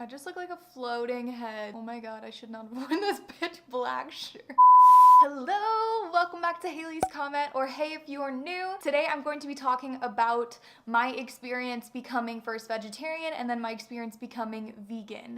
I just look like a floating head. Oh my god, I should not have worn this pitch black shirt. Hello, welcome back to Haley's Comment, or hey if you are new. Today I'm going to be talking about my experience becoming first vegetarian and then my experience becoming vegan.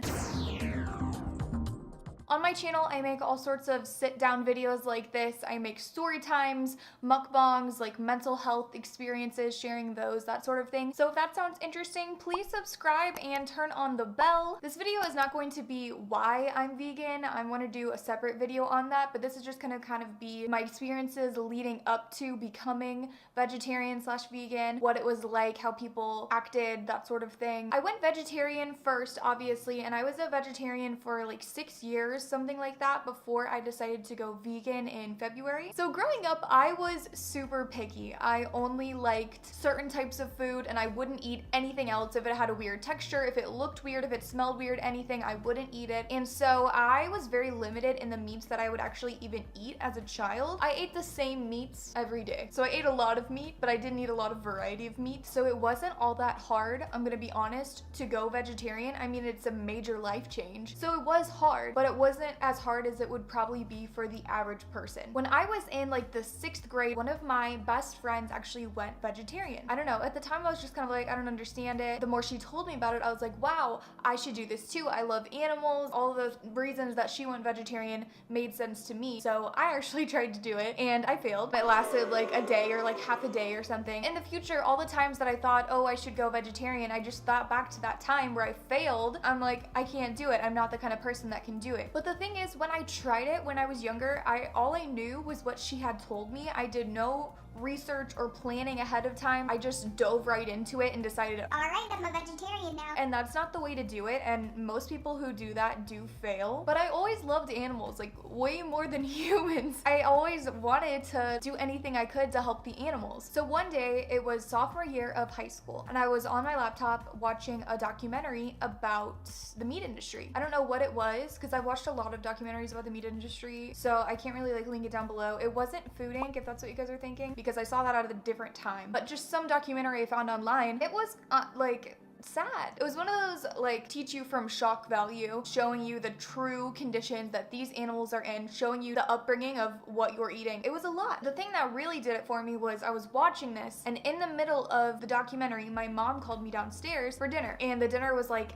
On my channel, I make all sorts of sit-down videos like this. I make story times, mukbangs, like mental health experiences, sharing those, that sort of thing. So if that sounds interesting, please subscribe and turn on the bell. This video is not going to be why I'm vegan. I want to do a separate video on that, but this is just going to kind of be my experiences leading up to becoming vegetarian/vegan, what it was like, how people acted, that sort of thing. I went vegetarian first, obviously, and I was a vegetarian for like 6 years, something like that, before I decided to go vegan in February. So growing up, I was super picky. I only liked certain types of food and I wouldn't eat anything else. If it had a weird texture, if it looked weird, if it smelled weird, anything, I wouldn't eat it. And so I was very limited in the meats that I would actually even eat as a child. I ate the same meats every day. So I ate a lot of meat, but I didn't eat a lot of variety of meat. So it wasn't all that hard, I'm gonna be honest, to go vegetarian. I mean, it's a major life change. So it was hard, but it wasn't as hard as it would probably be for the average person. When I was in like the 6th grade, one of my best friends actually went vegetarian. I don't know, at the time I was just kind of like, I don't understand it. The more she told me about it, I was like, wow, I should do this too. I love animals. All of those reasons that she went vegetarian made sense to me. So I actually tried to do it and I failed. It lasted like a day or like half a day or something. In the future, all the times that I thought, oh, I should go vegetarian, I just thought back to that time where I failed. I'm like, I can't do it. I'm not the kind of person that can do it. But the thing is, when I tried it when I was younger, all I knew was what she had told me. I did no research or planning ahead of time. I just dove right into it and decided, all right, I'm a vegetarian now. And that's not the way to do it, and most people who do that do fail. But I always loved animals, like way more than humans. I always wanted to do anything I could to help the animals. So one day, it was sophomore year of high school, and I was on my laptop watching a documentary about the meat industry. I don't know what it was, because I've watched a lot of documentaries about the meat industry, so I can't really like link it down below. It wasn't Food Inc., if that's what you guys are thinking, because I saw that at a different time, but just some documentary I found online. It was like sad. It was one of those like teach you from shock value, showing you the true conditions that these animals are in, showing you the upbringing of what you're eating. It was a lot. The thing that really did it for me was I was watching this, and in the middle of the documentary, my mom called me downstairs for dinner, and the dinner was like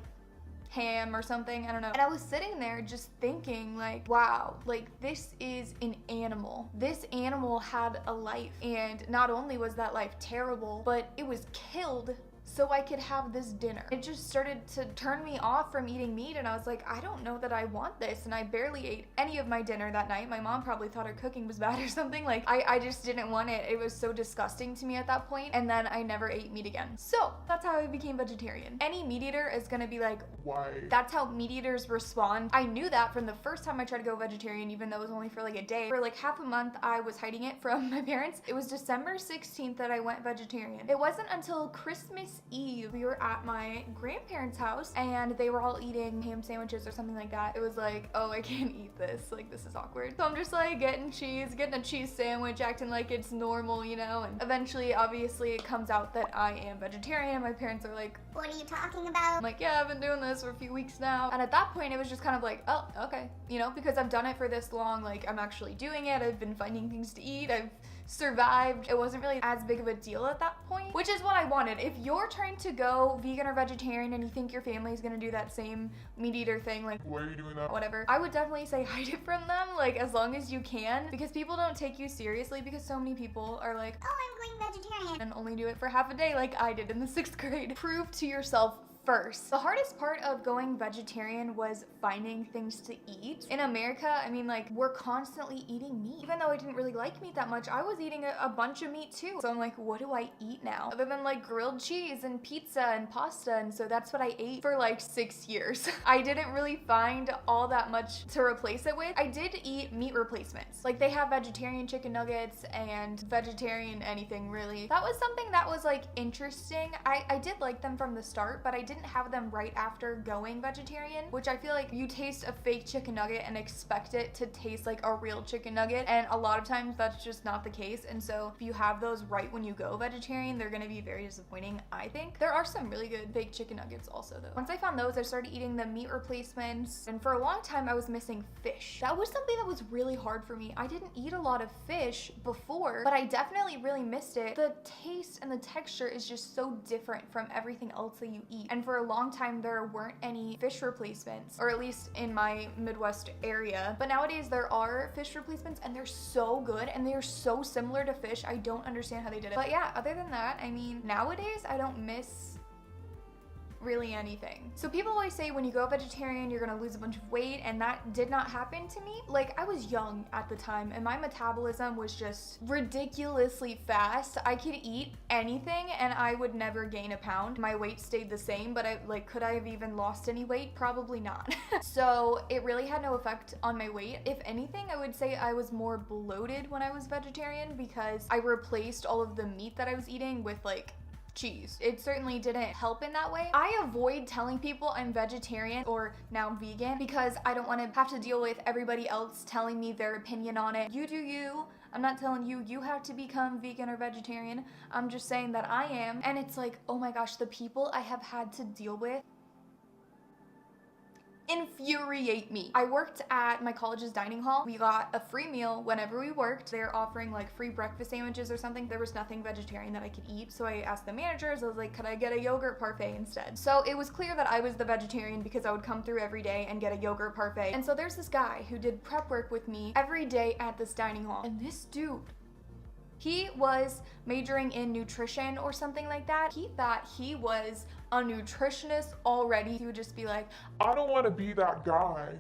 ham or something, I don't know. And I was sitting there just thinking like, wow, like this is an animal. This animal had a life, and not only was that life terrible, but it was killed so I could have this dinner. It just started to turn me off from eating meat, and I was like, I don't know that I want this, and I barely ate any of my dinner that night. My mom probably thought her cooking was bad or something. Like, I just didn't want it. It was so disgusting to me at that point, and then I never ate meat again. So that's how I became vegetarian. Any meat eater is gonna be like, why? That's how meat eaters respond. I knew that from the first time I tried to go vegetarian, even though it was only for like a day. For like half a month, I was hiding it from my parents. It was December 16th that I went vegetarian. It wasn't until Christmas Eve, we were at my grandparents' house and they were all eating ham sandwiches or something like that. It was like, oh, I can't eat this. Like, this is awkward. So I'm just like getting a cheese sandwich, acting like it's normal, you know? And eventually, obviously, it comes out that I am vegetarian. My parents are like, what are you talking about? I'm like, yeah, I've been doing this for a few weeks now. And at that point, it was just kind of like, oh, okay. You know, because I've done it for this long, like I'm actually doing it. I've been finding things to eat. I've survived. It wasn't really as big of a deal at that point, which is what I wanted. If you're trying to go vegan or vegetarian and you think your family is gonna do that same meat eater thing, like, why are you doing that? Whatever. I would definitely say hide it from them, like as long as you can, because people don't take you seriously, because so many people are like, oh, I'm going vegetarian, and only do it for half a day like I did in the 6th grade. Prove to yourself first. The hardest part of going vegetarian was finding things to eat. In America, I mean, like, we're constantly eating meat. Even though I didn't really like meat that much, I was eating a bunch of meat too. So I'm like, what do I eat now? Other than like grilled cheese and pizza and pasta, and so that's what I ate for like 6 years. I didn't really find all that much to replace it with. I did eat meat replacements. Like, they have vegetarian chicken nuggets and vegetarian anything really. That was something that was like interesting. I did like them from the start, but I didn't didn't have them right after going vegetarian, which I feel like you taste a fake chicken nugget and expect it to taste like a real chicken nugget, and a lot of times that's just not the case. And so if you have those right when you go vegetarian, they're gonna be very disappointing, I think. There are some really good fake chicken nuggets also though. Once I found those, I started eating the meat replacements, and for a long time I was missing fish. That was something that was really hard for me. I didn't eat a lot of fish before, but I definitely really missed it. The taste and the texture is just so different from everything else that you eat. And for a long time there weren't any fish replacements, or at least in my Midwest area. But nowadays there are fish replacements and they're so good and they're so similar to fish. I don't understand how they did it. But yeah, other than that, I mean, nowadays I don't miss really anything. So people always say when you go vegetarian you're gonna lose a bunch of weight, and that did not happen to me. Like, I was young at the time and my metabolism was just ridiculously fast. I could eat anything and I would never gain a pound. My weight stayed the same, but could I have even lost any weight? Probably not. So it really had no effect on my weight. If anything, I would say I was more bloated when I was vegetarian because I replaced all of the meat that I was eating with like cheese. It certainly didn't help in that way. I avoid telling people I'm vegetarian or now vegan because I don't want to have to deal with everybody else telling me their opinion on it. You do you. I'm not telling you you have to become vegan or vegetarian. I'm just saying that I am. And it's like, oh my gosh, the people I have had to deal with infuriate me. I worked at my college's dining hall. We got a free meal whenever we worked. They're offering like free breakfast sandwiches or something. There was nothing vegetarian that I could eat. So I asked the managers, I was like, could I get a yogurt parfait instead? So it was clear that I was the vegetarian because I would come through every day and get a yogurt parfait. And so there's this guy who did prep work with me every day at this dining hall. And this dude, he was majoring in nutrition or something like that. He thought he was a nutritionist already. He would just be like, I don't want to be that guy.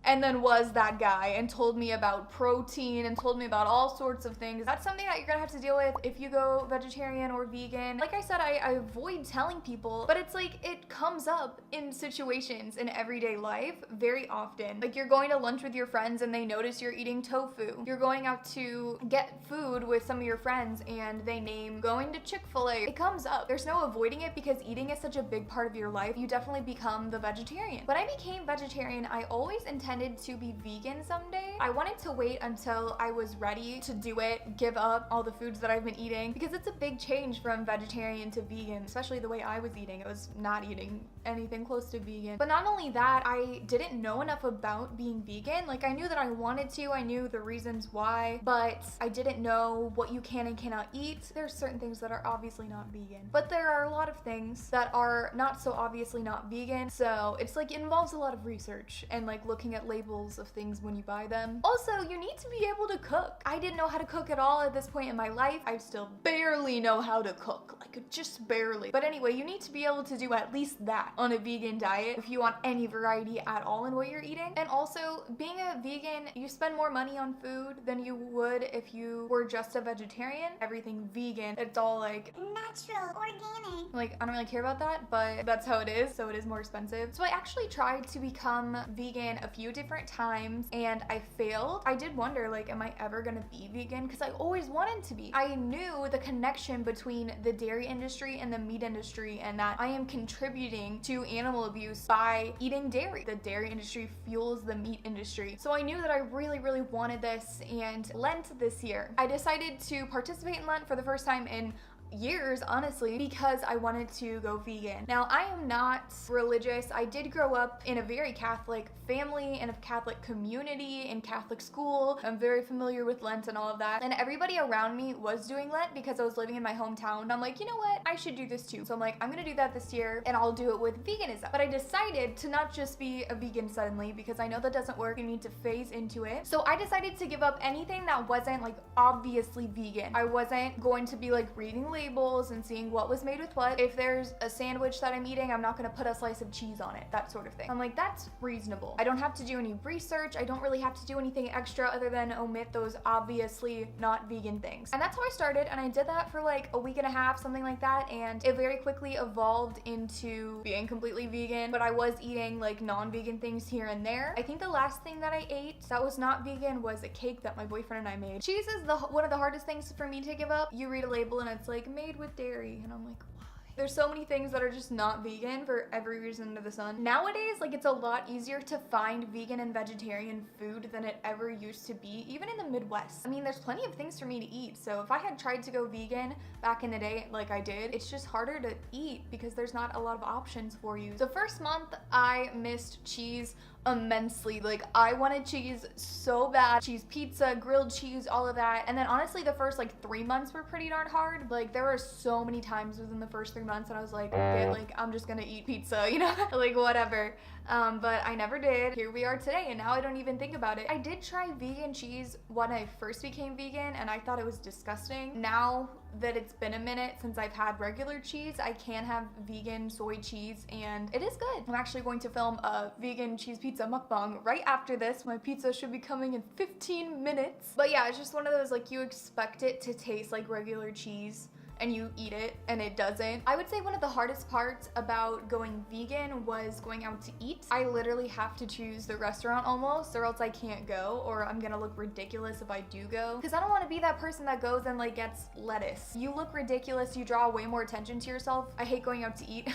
And then was that guy and told me about protein and told me about all sorts of things. That's something that you're gonna have to deal with if you go vegetarian or vegan. Like I said, I avoid telling people, but it's like it comes up in situations in everyday life very often. Like you're going to lunch with your friends and they notice you're eating tofu. You're going out to get food with some of your friends and they name going to Chick-fil-A. It comes up. There's no avoiding it because eating is such a big part of your life. You definitely become the vegetarian. When I became vegetarian, I always intended to be vegan someday. I wanted to wait until I was ready to do it, give up all the foods that I've been eating, because it's a big change from vegetarian to vegan, especially the way I was eating. I was not eating anything close to vegan. But not only that, I didn't know enough about being vegan. Like I knew that I wanted to, I knew the reasons why, but I didn't know what you can and cannot eat. There's certain things that are obviously not vegan, but there are a lot of things that are not so obviously not vegan. So it's like it involves a lot of research and like looking at labels of things when you buy them. Also, you need to be able to cook. I didn't know how to cook at all at this point in my life. I still barely know how to cook, like just barely. But anyway, you need to be able to do at least that on a vegan diet if you want any variety at all in what you're eating. And also, being a vegan, you spend more money on food than you would if you were just a vegetarian. Everything vegan, it's all like natural, organic. Like, I don't really care about that, but that's how it is, so it is more expensive. So I actually tried to become vegan a few different times and I failed. I did wonder, like, am I ever gonna be vegan? Because I always wanted to be. I knew the connection between the dairy industry and the meat industry and that I am contributing to animal abuse by eating dairy. The dairy industry fuels the meat industry. So I knew that I really, really wanted this, and Lent this year, I decided to participate in Lent for the first time in years, honestly, because I wanted to go vegan. Now, I am not religious. I did grow up in a very Catholic family, in a Catholic community, in Catholic school. I'm very familiar with Lent and all of that. And everybody around me was doing Lent because I was living in my hometown. And I'm like, you know what? I should do this too. So I'm like, I'm gonna do that this year and I'll do it with veganism. But I decided to not just be a vegan suddenly because I know that doesn't work. You need to phase into it. So I decided to give up anything that wasn't like obviously vegan. I wasn't going to be like reading labels and seeing what was made with what. If there's a sandwich that I'm eating, I'm not gonna put a slice of cheese on it, that sort of thing. I'm like, that's reasonable. I don't have to do any research. I don't really have to do anything extra other than omit those obviously not vegan things. And that's how I started, and I did that for like a week and a half, something like that, and it very quickly evolved into being completely vegan, but I was eating like non-vegan things here and there. I think the last thing that I ate that was not vegan was a cake that my boyfriend and I made. Cheese is one of the hardest things for me to give up. You read a label and it's like made with dairy, and I'm like, why? There's so many things that are just not vegan for every reason under the sun. Nowadays, like, it's a lot easier to find vegan and vegetarian food than it ever used to be, even in the Midwest. I mean, there's plenty of things for me to eat, so if I had tried to go vegan back in the day like I did, it's just harder to eat because there's not a lot of options for you. The first month, I missed cheese immensely. Like, I wanted cheese so bad. Cheese pizza, grilled cheese, all of that. And then honestly, the first like 3 months were pretty darn hard. Like, there were so many times within the first 3 months and I was like, okay, like, I'm just gonna eat pizza, you know? Like, whatever. But I never did. Here we are today, and now I don't even think about it. I did try vegan cheese when I first became vegan, and I thought it was disgusting. Now that it's been a minute since I've had regular cheese, I can have vegan soy cheese, and it is good. I'm actually going to film a vegan cheese pizza mukbang right after this. My pizza should be coming in 15 minutes. But yeah, it's just one of those, like, you expect it to taste like regular cheese, and you eat it and it doesn't. I would say one of the hardest parts about going vegan was going out to eat. I literally have to choose the restaurant almost, or else I can't go, or I'm gonna look ridiculous if I do go. Because I don't want to be that person that goes and like gets lettuce. You look ridiculous, you draw way more attention to yourself. I hate going out to eat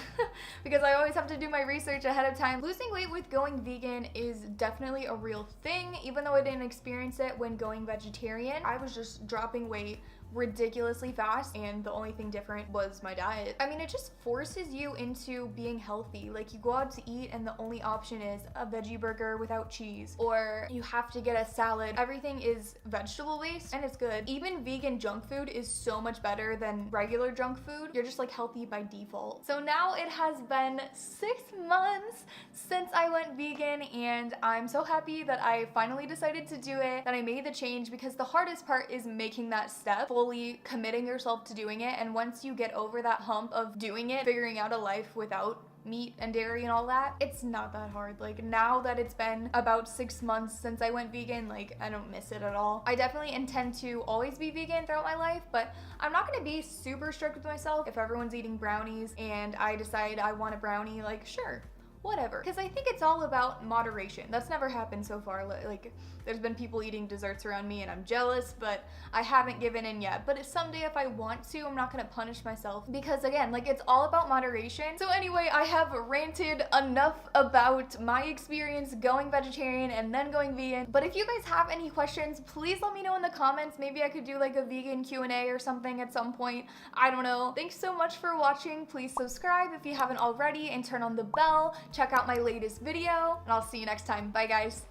because I always have to do my research ahead of time. Losing weight with going vegan is definitely a real thing, even though I didn't experience it when going vegetarian. I was just dropping weight ridiculously fast, and the only thing different was my diet. I mean, it just forces you into being healthy. Like, you go out to eat and the only option is a veggie burger without cheese, or you have to get a salad. Everything is vegetable based and it's good. Even vegan junk food is so much better than regular junk food. You're just like healthy by default. So now it has been 6 months since I went vegan, and I'm so happy that I finally decided to do it, that I made the change, because the hardest part is making that step, fully committing yourself to doing it. And once you get over that hump of doing it, figuring out a life without meat and dairy and all that, it's not that hard. Like, now that it's been about 6 months since I went vegan, like, I don't miss it at all. I definitely intend to always be vegan throughout my life, but I'm not gonna be super strict with myself. If everyone's eating brownies and I decide I want a brownie, like, sure, whatever. Because I think it's all about moderation. That's never happened so far. Like, there's been people eating desserts around me and I'm jealous, but I haven't given in yet. But someday if I want to, I'm not gonna punish myself, because again, like, it's all about moderation. So anyway, I have ranted enough about my experience going vegetarian and then going vegan. But if you guys have any questions, please let me know in the comments. Maybe I could do like a vegan Q&A or something at some point. I don't know. Thanks so much for watching. Please subscribe if you haven't already and turn on the bell. Check out my latest video, and I'll see you next time. Bye guys.